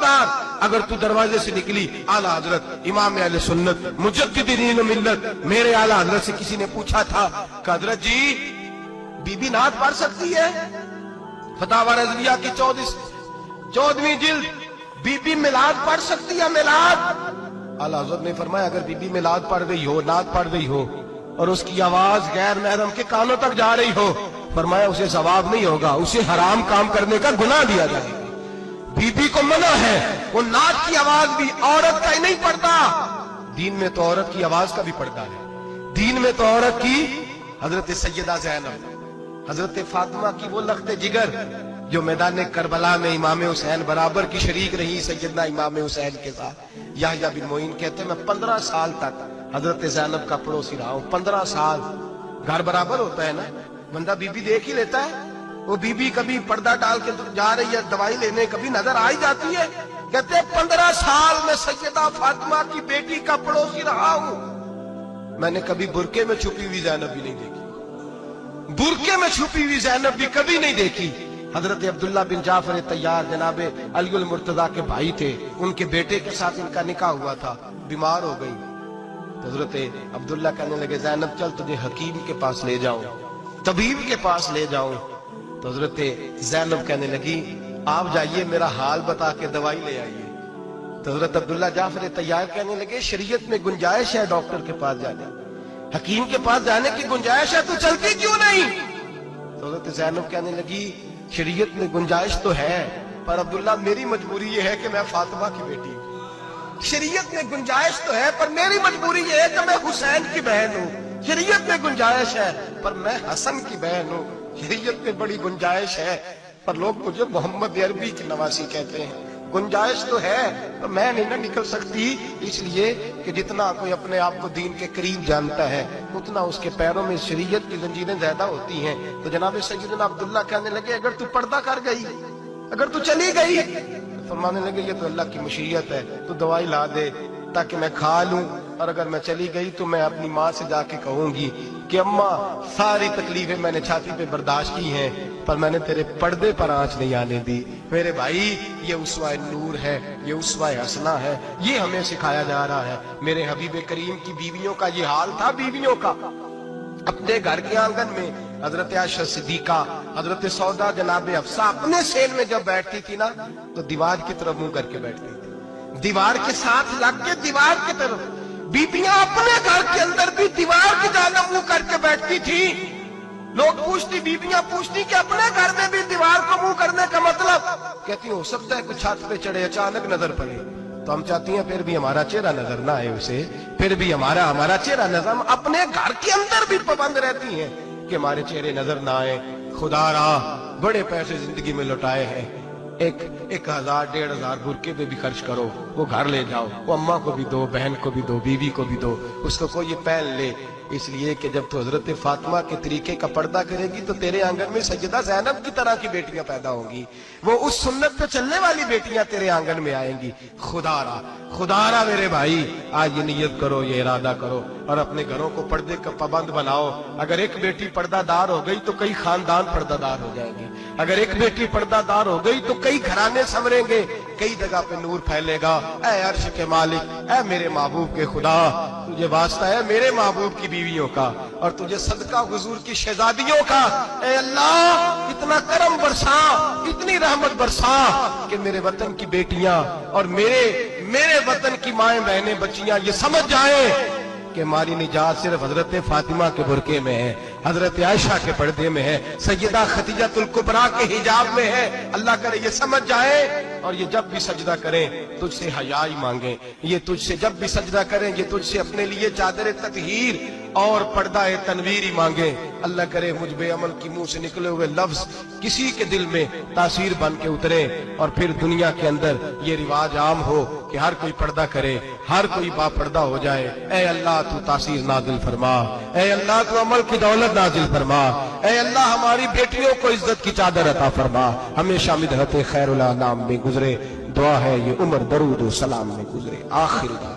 खबरदार अगर तू दरवाजे से निकली, आला हजरत इमाम अहले सुन्नत मुजद्दिदीन मिल्लत मेरे आला हजरत से किसी ने पूछा था कि हजरत जी बीबी नात पढ़ सकती है? फतावा रज़विया की 14वीं जिल्द, बीबी मिलाद पढ़ सकती है? मिलाद। आला हजरत ने फरमाया अगर बीबी मिलाद पढ़ रही हो, नात पढ़ रही हो और उसकी आवाज गैर महरम के कानों तक जा रही हो, फरमाया उसे सवाब नहीं होगा, उसे हराम काम करने का गुनाह दिया जाएगा। बीबी को मना है, वो नात की आवाज भी औरत का ही नहीं पड़ता, दीन में तो औरत की आवाज का भी पड़ता है। दीन में तो औरत की, हजरत सैयदा ज़ैनब, हजरत फातिमा की वो लख्ते जिगर जो मैदान करबला में इमाम हुसैन बराबर की शरीक रही सैयदना इमाम हुसैन के साथ। याह्या बिन मोइन कहते हैं मैं 15 साल तक हजरत ज़ैनब का पड़ोसी रहा हूं। 15 साल। घर बराबर होता है ना, बंदा बीबी देख ही लेता है। वो बीबी कभी पर्दा डाल के जा रही है दवाई लेने, कभी नजर आ ही जाती है। कहते हैं 15 साल में सैयदा फातिमा की बेटी का पड़ोसी रहा हूं, मैंने कभी बुरके में छुपी हुई ज़ैनब भी नहीं देखी। बुरके में छुपी हुई ज़ैनब भी कभी नहीं देखी। हजरत अब्दुल्ला बिन जाफर तैयार जनाबे अली उल मुर्तजा के भाई थे, उनके बेटे के साथ इनका निकाह हुआ था, बीमार हो गई। तो हजरत अब्दुल्ला कहने लगे ज़ैनब चल तुझे हकीम के पास ले जाऊं, तबीब के पास ले जाऊं। तो हजरत ज़ैनब कहने लगी आप जाइए मेरा हाल बता के दवाई ले आइए। तो हजरत अब्दुल्ला जाफर तैयार कहने लगे शरीयत में गुंजाइश है डॉक्टर के पास जाने, हकीम के पास जाने की गुंजाइश है, तो चलती क्यों नहीं? तो हजरत ज़ैनब कहने लगी शरीयत में गुंजाइश तो है, पर अब्दुल्ला मेरी मजबूरी ये है कि मैं फातिमा की बेटी हूं। शरीयत में गुंजाइश तो है पर मेरी मजबूरी ये है कि मैं हुसैन की बहन हूं। शरीयत में गुंजाइश है पर मैं हसन की बहन हूं। शरीयत में बड़ी गुंजाइश है पर लोग मुझे मोहम्मद अरबी की नवासी कहते हैं। गुंजाइश तो है तो मैं नहीं ना निकल सकती, इसलिए कि जितना कोई अपने आप को दीन के करीब जानता है उतना उसके पैरों में शरीयत की जंजीरें ज्यादा होती हैं। तो जनाब सैयदना अब्दुल्ला कहने लगे अगर तू पर्दा कर गई, अगर तू चली गई, तो फरमाने लगे ये तो अल्लाह की मशीयत है, तू दवाई ला दे ताकि मैं खा लूं, और अगर मैं चली गई तो मैं अपनी माँ से जाके कहूंगी कि अम्मा सारी तकलीफें मैंने छाती पे बर्दाश्त की हैं पर मैंने तेरे पर्दे पर आंच नहीं आने दी। मेरे भाई ये उसवाए नूर है, ये उसवाए हसना है, ये हमें सिखाया जा रहा है। मेरे हबीब करीम की बीवियों का ये हाल था। बीवियों का अपने घर के आंगन में हजरत आयशा सिद्दीका, हजरत सौदा जनाब हफ्सा अपने सेल में जब बैठती थी ना तो दीवार की तरफ मुंह करके बैठती थी, दीवार के साथ लग के दीवार की तरफ। बीबियां अपने घर के अंदर भी दीवार की जानिब मुंह करके बैठती थी। लोग पूछती, बीबियां पूछती कि अपने घर में भी दीवार को मुंह करने का मतलब? कहती हो सकता है कुछ छत पे चढ़े अचानक नजर पड़े, तो हम चाहती हैं फिर भी हमारा चेहरा नजर ना आए उसे, फिर भी हमारा चेहरा नजर। हम अपने घर के अंदर भी पाबंद रहती हैं कि हमारे चेहरे नजर ना आए। खुदा रा बड़े पैसे जिंदगी में लुटाए हैं, एक 1000 1500 बुरके पे भी खर्च करो, वो घर ले जाओ, वो अम्मा को भी दो, बहन को भी दो, बीवी को भी दो, उसको कोई ये पहन ले। इसलिए कि जब तो हजरत फातिमा के तरीके का पर्दा करेगी तो तेरे आंगन में सैयदा ज़ैनब की तरह की बेटियां पैदा होंगी, वो उस सुन्नत पे चलने वाली बेटियां तेरे आंगन में आएंगी। खुदारा मेरे भाई आज ये नियत करो, ये इरादा करो और अपने घरों को पर्दे का पाबंद बनाओ। अगर एक बेटी पर्दादार हो गई तो कई खानदान पर्दादार हो जाएंगे। अगर एक बेटी पर्दादार हो गई तो कई घराने संवरेंगे, कई जगह पे नूर फैलेगा। ऐ अर्श के मालिक, ऐ मेरे महबूब के खुदा, तुझे वास्ता है मेरे महबूब की बीवियों का और तुझे सदका हुजूर की शहजादियों का। ऐ अल्लाह इतना करम बरसा, इतनी रहमत बरसा कि मेरे वतन की बेटियां और मेरे वतन की माएं बहनें बच्चियां ये समझ जाए कि हमारी निजात सिर्फ हजरत फातिमा के बुरके में है, हजरत आयशा के पर्दे में है, सैयदा खदीजतुल कुबरा के हिजाब में है। अल्लाह करे ये समझ जाए और ये जब भी सजदा करें तुझसे हयाई मांगे, ये तुझसे जब भी सजदा करें ये तुझसे अपने लिए चादर ततहीर और पर्दा तनवीर मांगे। अल्लाह करे मुझ बेअमल की मुंह से निकले हुए लफ्ज किसी के दिल में तासीर बन के उतरे और फिर दुनिया के अंदर ये रिवाज आम हो कि हर कोई पर्दा करे, हर कोई बापर्दा हो जाए। ऐ अल्लाह तू तासीर नाजिल फरमा, ऐ अल्लाह तू अमल की दौलत नाजिल फरमा, ऐ अल्लाह हमारी बेटियों को इज्जत की चादर अता फरमा। हमेशा मिदहत खैरुल अनाम में गुजरे, दुआ है ये उम्र दरूद सलाम में गुजरे। आखिर